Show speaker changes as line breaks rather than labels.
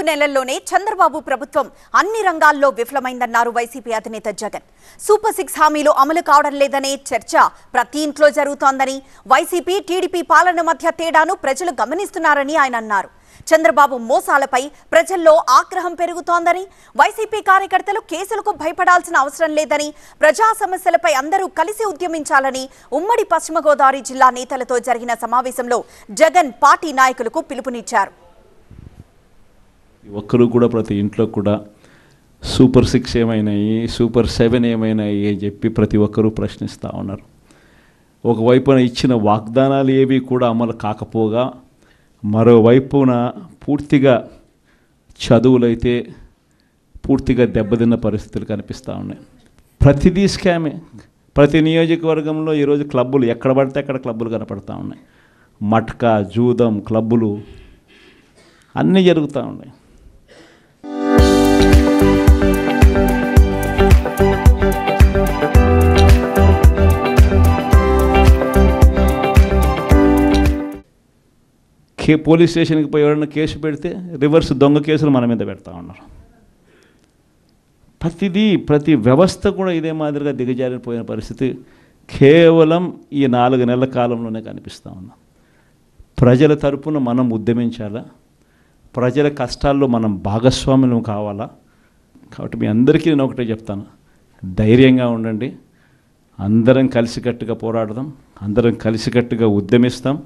4 నెలల్లోనే చంద్రబాబు ప్రభుత్వం అన్ని రంగాల్లో విఫలమైందన్నారు వైసీపీ అధినేత జగన్. సూపర్ 6 హామీలు అమలు కావడం లేదనే చర్చ ప్రతి ఇంట్లో జరుగుతోందని, వైసీపీ టీడీపీ పాలన మధ్య తేడాను ప్రజలు గమనిస్తున్నారని ఆయన అన్నారు. చంద్రబాబు మోసాలపై ప్రజల్లో ఆగ్రహం పెరుగుతోందని, వైసీపీ కార్యకర్తలు కేసులకు భయపడాల్సిన అవసరం లేదని, ప్రజా సమస్యలపై అందరూ కలిసి ఉద్యమించాలని ఉమ్మడి పశ్చిమ గోదావరి జిల్లా నేతలతో జరిగిన సమావేశంలో జగన్ పార్టీ నాయకులకు పిలుపునిచ్చారు.
ఒక్కరు కూడా ప్రతి ఇంట్లో కూడా సూపర్ 6 ఏమైనాయి, సూపర్ 7 ఏమైనాయి అని చెప్పి ప్రతి ఒక్కరూ ప్రశ్నిస్తూ ఉన్నారు. ఒకవైపున ఇచ్చిన వాగ్దానాలు ఏవి కూడా అమలు కాకపోగా, మరోవైపున పూర్తిగా చదువులైతే పూర్తిగా దెబ్బతిన్న పరిస్థితులు కనిపిస్తూ ఉన్నాయి. ప్రతిదీ స్కామే. ప్రతి నియోజకవర్గంలో ఈరోజు క్లబ్బులు ఎక్కడ పడితే అక్కడ క్లబ్బులు కనపడతా ఉన్నాయి. మట్కా, జూదం క్లబ్బులు అన్నీ జరుగుతూ ఉన్నాయి. పోలీస్ స్టేషన్కి పోయి ఎవరైనా కేసు పెడితే రివర్స్ దొంగ కేసులు మన మీద పెడతా ఉన్నారు. ప్రతి వ్యవస్థ కూడా ఇదే మాదిరిగా దిగజారిపోయిన పరిస్థితి కేవలం ఈ 4 నెలల కాలంలోనే కనిపిస్తూ ఉన్నాం. ప్రజల తరపున మనం ఉద్యమించాలా, ప్రజల కష్టాల్లో మనం భాగస్వాములం కావాలా. కాబట్టి మీ అందరికీ నేను ఒకటే చెప్తాను, ధైర్యంగా ఉండండి, అందరం కలిసికట్టుగా పోరాడదాం, అందరం కలిసికట్టుగా ఉద్యమిస్తాం.